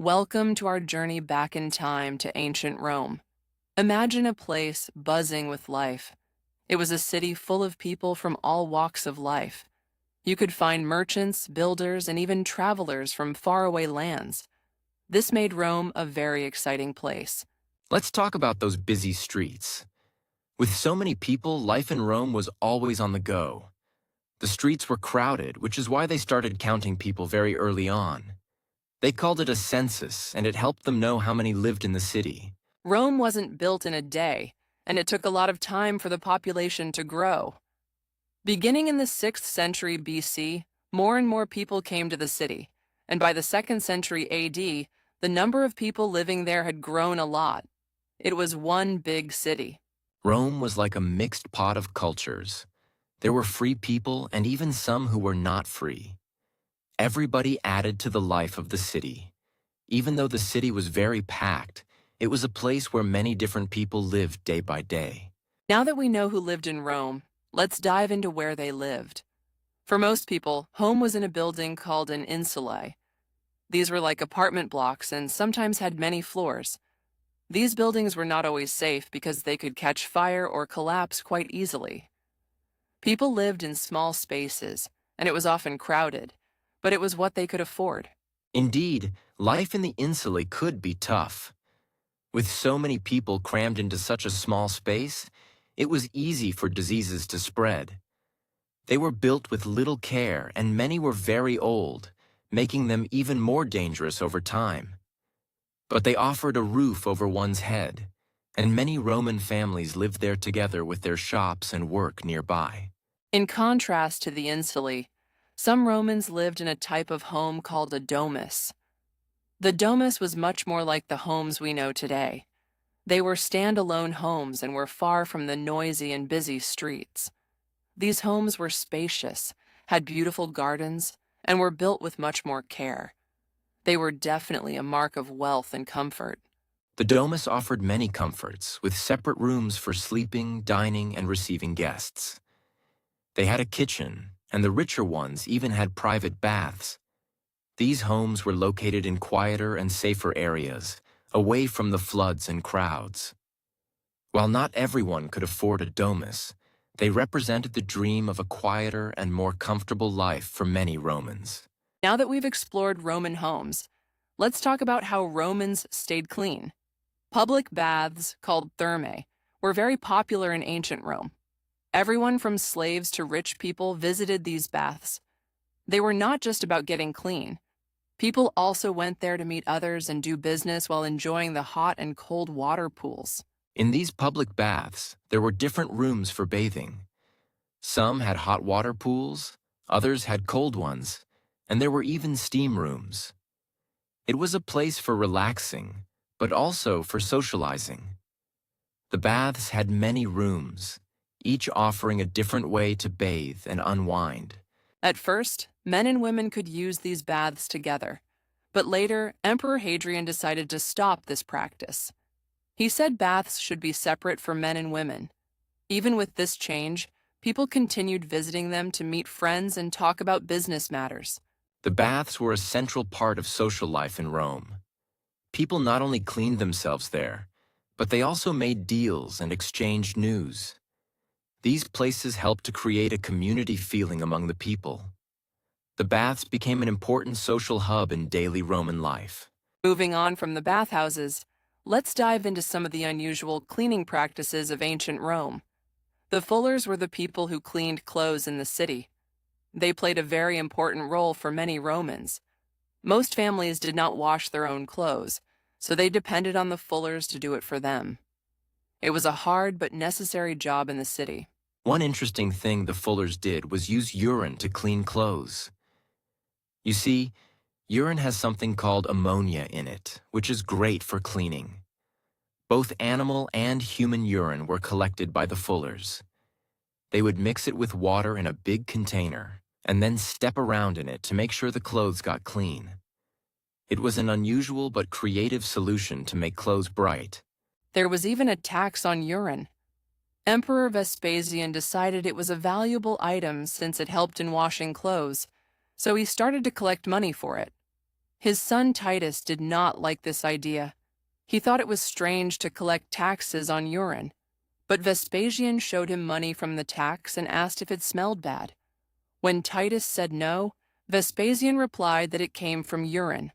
Welcome to our journey back in time to ancient Rome. Imagine a place buzzing with life. It was a city full of people from all walks of life. You could find merchants, builders, and even travelers from faraway lands. This made Rome a very exciting place. Let's talk about those busy streets. With so many people, life in Rome was always on the go. The streets were crowded, which is why they started counting people very early on. They called it a census, and it helped them know how many lived in the city. Rome wasn't built in a day, and it took a lot of time for the population to grow. Beginning in the 6th century BC, more and more people came to the city, and by the 2nd century AD, the number of people living there had grown a lot. It was one big city. Rome was like a mixed pot of cultures. There were free people and even some who were not free. Everybody added to the life of the city. Even though the city was very packed, it was a place where many different people lived day by day. Now that we know who lived in Rome, let's dive into where they lived. For most people, home was in a building called an insulae. These were like apartment blocks and sometimes had many floors. These buildings were not always safe because they could catch fire or collapse quite easily. People lived in small spaces, and it was often crowded, but it was what they could afford. Indeed, life in the insulae could be tough. With so many people crammed into such a small space, it was easy for diseases to spread. They were built with little care, and many were very old, making them even more dangerous over time. But they offered a roof over one's head, and many Roman families lived there together with their shops and work nearby. In contrast to the insulae, some Romans lived in a type of home called a domus. The domus was much more like the homes we know today. They were standalone homes and were far from the noisy and busy streets. These homes were spacious, had beautiful gardens, and were built with much more care. They were definitely a mark of wealth and comfort. The domus offered many comforts, with separate rooms for sleeping, dining, and receiving guests. They had a kitchen, and the richer ones even had private baths. These homes were located in quieter and safer areas, away from the floods and crowds. While not everyone could afford a domus, they represented the dream of a quieter and more comfortable life for many Romans. Now that we've explored Roman homes, let's talk about how Romans stayed clean. Public baths, called thermae, were very popular in ancient Rome. Everyone from slaves to rich people visited these baths. They were not just about getting clean. People also went there to meet others and do business while enjoying the hot and cold water pools. In these public baths, there were different rooms for bathing. Some had hot water pools, others had cold ones, and there were even steam rooms. It was a place for relaxing, but also for socializing. The baths had many rooms, each offering a different way to bathe and unwind. At first, men and women could use these baths together, but later, Emperor Hadrian decided to stop this practice. He said baths should be separate for men and women. Even with this change, people continued visiting them to meet friends and talk about business matters. The baths were a central part of social life in Rome. People not only cleaned themselves there, but they also made deals and exchanged news. These places helped to create a community feeling among the people. The baths became an important social hub in daily Roman life. Moving on from the bathhouses, let's dive into some of the unusual cleaning practices of ancient Rome. The fullers were the people who cleaned clothes in the city. They played a very important role for many Romans. Most families did not wash their own clothes, so they depended on the fullers to do it for them. It was a hard but necessary job in the city. One interesting thing the fullers did was use urine to clean clothes. You see, urine has something called ammonia in it, which is great for cleaning. Both animal and human urine were collected by the fullers. They would mix it with water in a big container and then step around in it to make sure the clothes got clean. It was an unusual but creative solution to make clothes bright. There was even a tax on urine. Emperor Vespasian decided it was a valuable item since it helped in washing clothes, so he started to collect money for it. His son Titus did not like this idea. He thought it was strange to collect taxes on urine, but Vespasian showed him money from the tax and asked if it smelled bad. When Titus said no, Vespasian replied that it came from urine.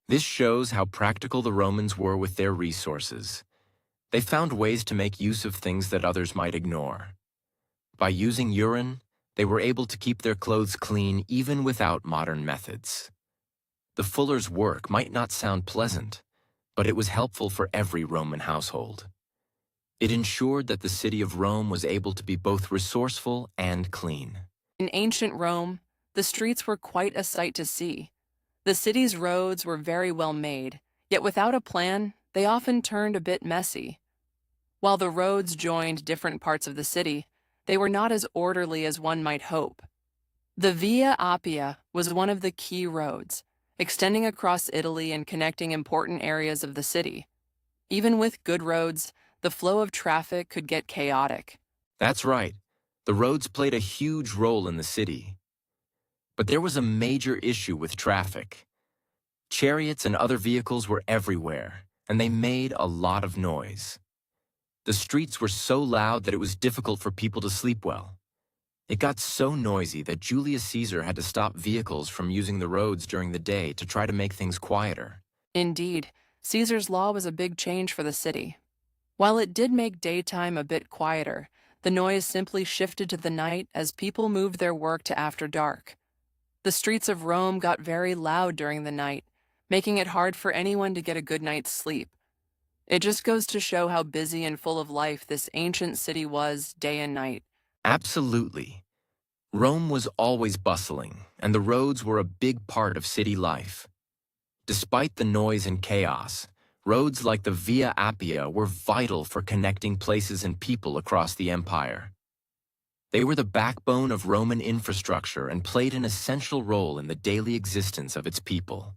This shows how practical the Romans were with their resources. They found ways to make use of things that others might ignore. By using urine, they were able to keep their clothes clean even without modern methods. The fuller's work might not sound pleasant, but it was helpful for every Roman household. It ensured that the city of Rome was able to be both resourceful and clean. In ancient Rome, the streets were quite a sight to see. The city's roads were very well made, yet without a plan, they often turned a bit messy. While the roads joined different parts of the city, they were not as orderly as one might hope. The Via Appia was one of the key roads, extending across Italy and connecting important areas of the city. Even with good roads, the flow of traffic could get chaotic. That's right. The roads played a huge role in the city. But there was a major issue with traffic. Chariots and other vehicles were everywhere, and they made a lot of noise. The streets were so loud that it was difficult for people to sleep well. It got so noisy that Julius Caesar had to stop vehicles from using the roads during the day to try to make things quieter. Indeed, Caesar's law was a big change for the city. While it did make daytime a bit quieter, the noise simply shifted to the night as people moved their work to after dark. The streets of Rome got very loud during the night, making it hard for anyone to get a good night's sleep. It just goes to show how busy and full of life this ancient city was day and night. Absolutely. Rome was always bustling, and the roads were a big part of city life. Despite the noise and chaos, roads like the Via Appia were vital for connecting places and people across the empire. They were the backbone of Roman infrastructure and played an essential role in the daily existence of its people.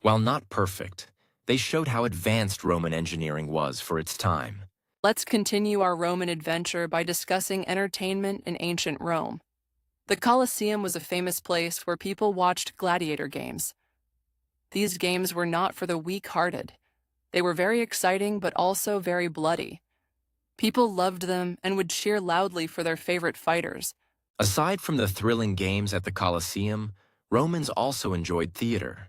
While not perfect, they showed how advanced Roman engineering was for its time. Let's continue our Roman adventure by discussing entertainment in ancient Rome. The Colosseum was a famous place where people watched gladiator games. These games were not for the weak-hearted. They were very exciting but also very bloody. People loved them and would cheer loudly for their favorite fighters. Aside from the thrilling games at the Colosseum, Romans also enjoyed theater.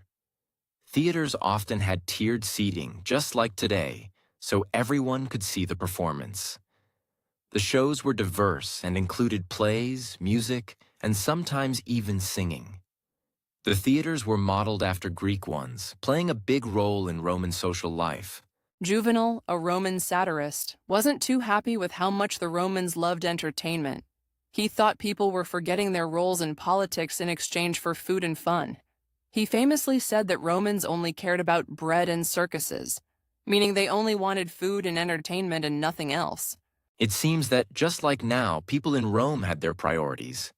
Theaters often had tiered seating, just like today, so everyone could see the performance. The shows were diverse and included plays, music, and sometimes even singing. The theaters were modeled after Greek ones, playing a big role in Roman social life. Juvenal, a Roman satirist, wasn't too happy with how much the Romans loved entertainment. He thought people were forgetting their roles in politics in exchange for food and fun. He famously said that Romans only cared about bread and circuses, meaning they only wanted food and entertainment and nothing else. It seems that, just like now, people in Rome had their priorities.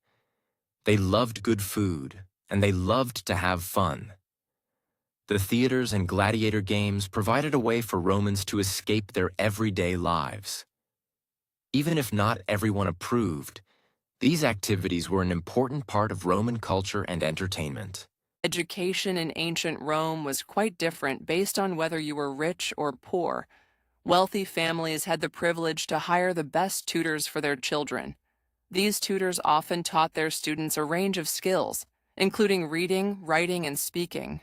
They loved good food, and they loved to have fun. The theaters and gladiator games provided a way for Romans to escape their everyday lives. Even if not everyone approved, these activities were an important part of Roman culture and entertainment. Education in ancient Rome was quite different based on whether you were rich or poor. Wealthy families had the privilege to hire the best tutors for their children. These tutors often taught their students a range of skills, including reading, writing, and speaking.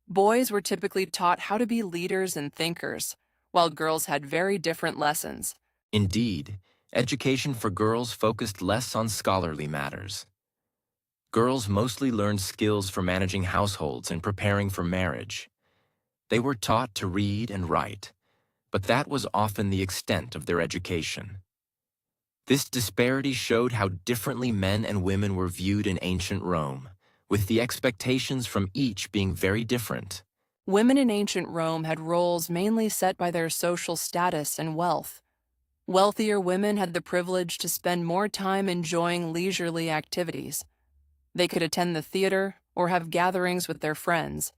Boys were typically taught how to be leaders and thinkers, while girls had very different lessons. Indeed, education for girls focused less on scholarly matters. Girls mostly learned skills for managing households and preparing for marriage. They were taught to read and write, but that was often the extent of their education. This disparity showed how differently men and women were viewed in ancient Rome, with the expectations from each being very different. Women in ancient Rome had roles mainly set by their social status and wealth. Wealthier women had the privilege to spend more time enjoying leisurely activities. They could attend the theater or have gatherings with their friends.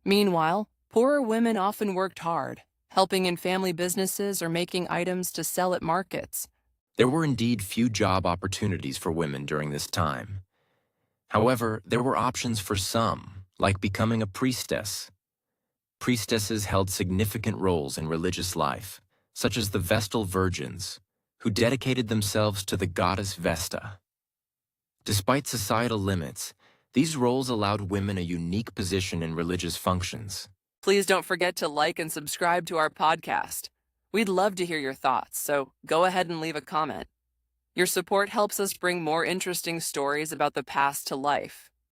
Meanwhile, poorer women often worked hard, helping in family businesses or making items to sell at markets. There were indeed few job opportunities for women during this time. However, there were options for some, like becoming a priestess. Priestesses held significant roles in religious life, such as the Vestal Virgins, who dedicated themselves to the goddess Vesta. Despite societal limits, these roles allowed women a unique position in religious functions. Please don't forget to like and subscribe to our podcast. We'd love to hear your thoughts, so go ahead and leave a comment. Your support helps us bring more interesting stories about the past to life.